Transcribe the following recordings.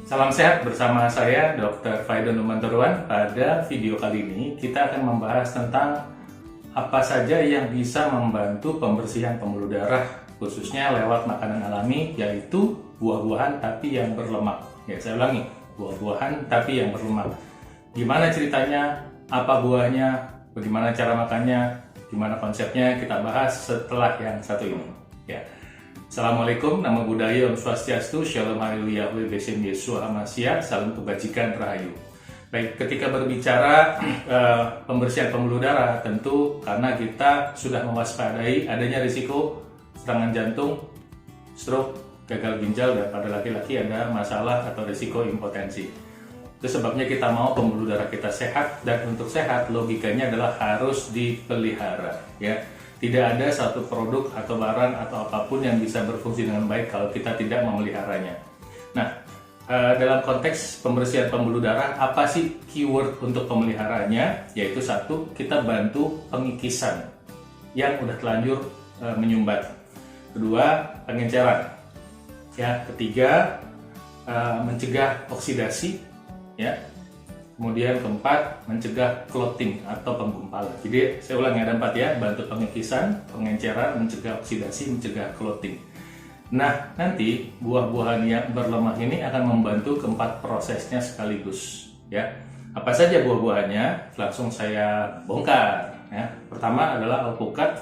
Salam sehat bersama saya Dr. Faidon Numanturuan. Pada video kali ini kita akan membahas tentang apa saja yang bisa membantu pembersihan pembuluh darah khususnya lewat makanan alami, yaitu buah-buahan tapi yang berlemak. Ya, saya ulangi, buah-buahan tapi yang berlemak. Gimana ceritanya, apa buahnya, bagaimana cara makannya, gimana konsepnya, kita bahas setelah yang satu ini. Ya. Assalamualaikum, Namo Buddhaya, Om Swastiastu, Shalom Haleluya, Besim Yesus Hamasya, Salam Kebajikan Rahayu. Baik, ketika berbicara pembersihan pembuluh darah, tentu karena kita sudah mewaspadai adanya risiko serangan jantung, stroke, gagal ginjal, dan pada laki-laki ada masalah atau risiko impotensi. Itu sebabnya kita mau pembuluh darah kita sehat, dan untuk sehat logikanya adalah harus dipelihara, ya. Tidak ada satu produk atau barang atau apapun yang bisa berfungsi dengan baik kalau kita tidak memeliharanya. Nah, dalam konteks pembersihan pembuluh darah, apa sih keyword untuk pemeliharaannya? Yaitu satu, kita bantu pengikisan yang udah telanjur menyumbat. Kedua, pengenceran. Ya, ketiga, mencegah oksidasi. Ya. Kemudian keempat, mencegah clotting atau penggumpalan. Jadi saya ulangi, ada 4 ya, bantu pengikisan, pengenceran, mencegah oksidasi, mencegah clotting. Nah, nanti buah-buahan yang berlemak ini akan membantu keempat prosesnya sekaligus. Ya, apa saja buah-buahannya? Langsung saya bongkar. Ya. Pertama adalah alpukat,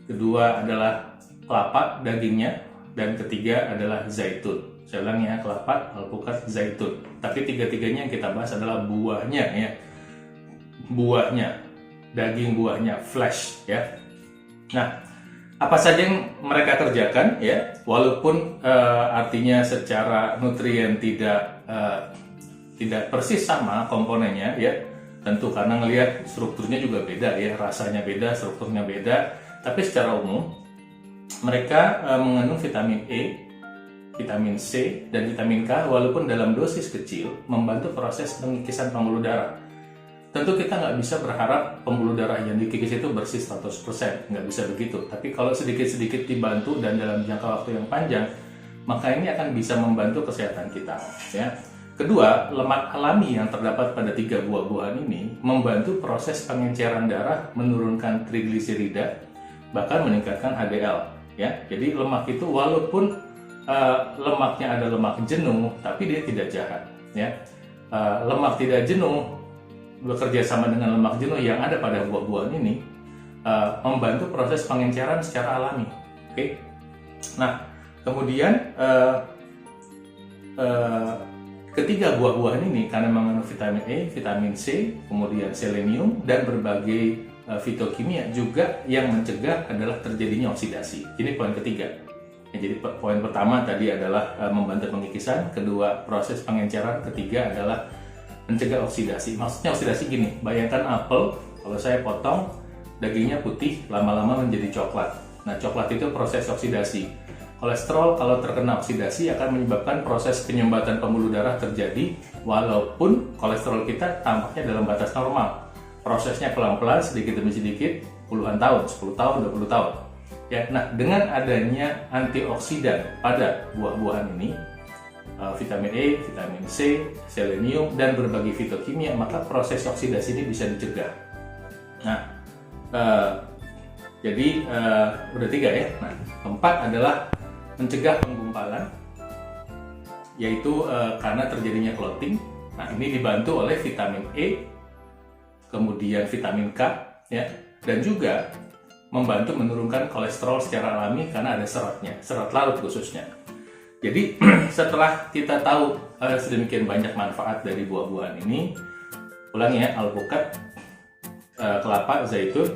kedua adalah kelapa dagingnya, dan ketiga adalah zaitun. Saya ulang ya, kelapa, alpukat, zaitun. Tapi tiga-tiganya yang kita bahas adalah buahnya ya. Buahnya, daging buahnya, flesh ya. Nah, apa saja yang mereka kerjakan ya, walaupun artinya secara nutrien tidak persis sama komponennya ya. Tentu karena ngelihat strukturnya juga beda ya, rasanya beda, strukturnya beda. Tapi secara umum mereka mengandung vitamin E, vitamin C, dan vitamin K, walaupun dalam dosis kecil membantu proses pengikisan pembuluh darah. Tentu kita nggak bisa berharap pembuluh darah yang dikikis itu bersih 100%, nggak bisa begitu. Tapi kalau sedikit-sedikit dibantu dan dalam jangka waktu yang panjang, maka ini akan bisa membantu kesehatan kita. Ya. Kedua, lemak alami yang terdapat pada 3 buah-buahan ini membantu proses pengenceran darah, menurunkan trigliserida, bahkan meningkatkan HDL. Ya. Jadi lemak itu walaupun lemaknya ada lemak jenuh, tapi dia tidak jahat. Ya. Lemak tidak jenuh bekerja sama dengan lemak jenuh yang ada pada buah-buahan ini membantu proses pengenceran secara alami. Oke. Nah, kemudian ketiga buah-buahan ini karena mengandung vitamin E, vitamin C, kemudian selenium, dan berbagai fitokimia juga yang mencegah adalah terjadinya oksidasi. Ini poin ketiga. Jadi poin pertama tadi adalah membantu pengikisan, kedua proses pengenceran, ketiga adalah mencegah oksidasi. Maksudnya oksidasi gini, bayangkan apel, kalau saya potong dagingnya putih, lama-lama menjadi coklat. Nah, coklat itu proses oksidasi. Kolesterol kalau terkena oksidasi akan menyebabkan proses penyumbatan pembuluh darah terjadi, walaupun kolesterol kita tampaknya dalam batas normal. Prosesnya pelan-pelan, sedikit demi sedikit, puluhan tahun, 10 tahun, 20 tahun. Ya, nah dengan adanya antioksidan pada buah-buahan ini, vitamin E, vitamin C, selenium, dan berbagai fitokimia, maka proses oksidasi ini bisa dicegah. Nah, jadi udah 3 ya. Nah, keempat adalah mencegah penggumpalan, yaitu karena terjadinya clotting. Nah, ini dibantu oleh vitamin E, kemudian vitamin K, ya, dan juga membantu menurunkan kolesterol secara alami karena ada seratnya, serat larut khususnya. Jadi setelah kita tahu sedemikian banyak manfaat dari buah-buahan ini, ulangi ya, alpukat, kelapa, zaitun,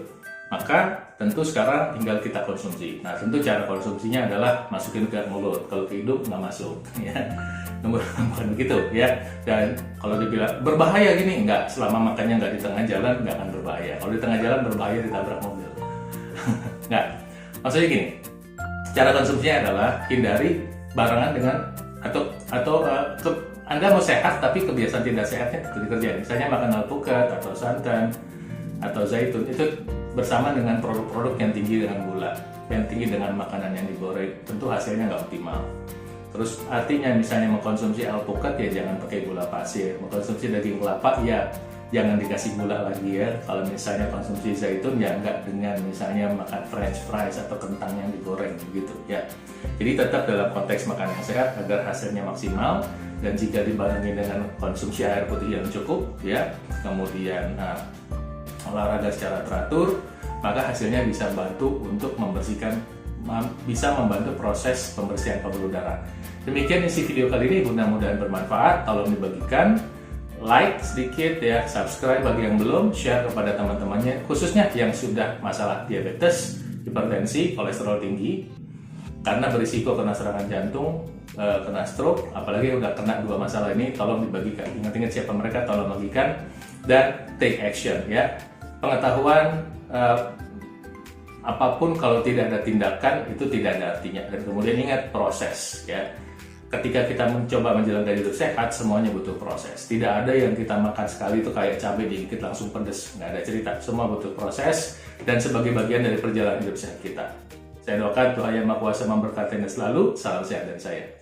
maka tentu sekarang tinggal kita konsumsi. Nah, tentu cara konsumsinya adalah masukin ke mulut, kalau ke hidung nggak masuk, ya. Bukan begitu ya. Dan kalau dibilang berbahaya gini, nggak, selama makannya nggak di tengah jalan nggak akan berbahaya. Kalau di tengah jalan berbahaya, ditabrak mobil. Nggak, maksudnya gini, cara konsumsinya adalah hindari barengan dengan Anda mau sehat tapi kebiasaan tidak sehatnya itu dikerjain. Misalnya makan alpukat atau santan atau zaitun itu bersama dengan produk-produk yang tinggi dengan gula, yang tinggi dengan makanan yang digoreng, tentu hasilnya nggak optimal. Terus artinya misalnya mengkonsumsi alpukat ya jangan pakai gula pasir, mengkonsumsi daging kelapa ya jangan dikasih gula lagi ya. Kalau misalnya konsumsi zaitun ya enggak dengan misalnya makan french fries atau kentang yang digoreng gitu ya. Jadi tetap dalam konteks makan yang sehat agar hasilnya maksimal, dan jika dibarengi dengan konsumsi air putih yang cukup ya, kemudian olahraga secara teratur, maka hasilnya bisa membantu untuk bisa membantu proses pembersihan pembuluh darah. Demikian isi video kali ini, mudah-mudahan bermanfaat. Tolong dibagikan, like sedikit ya, subscribe bagi yang belum, share kepada teman-temannya, khususnya yang sudah masalah diabetes, hipertensi, kolesterol tinggi, karena berisiko kena serangan jantung, kena stroke, apalagi udah kena dua masalah ini. Tolong dibagikan, ingat-ingat siapa mereka, tolong bagikan dan take action ya. Pengetahuan apapun kalau tidak ada tindakan itu tidak ada artinya. Dan kemudian ingat proses ya. Ketika kita mencoba menjalankan hidup sehat, semuanya butuh proses. Tidak ada yang kita makan sekali itu kayak cabai dikit langsung pedes, nggak ada cerita. Semua butuh proses dan sebagai bagian dari perjalanan hidup sehat kita. Saya doakan Tuhan Yang Maha Kuasa memberkati Anda selalu. Salam sehat dari saya.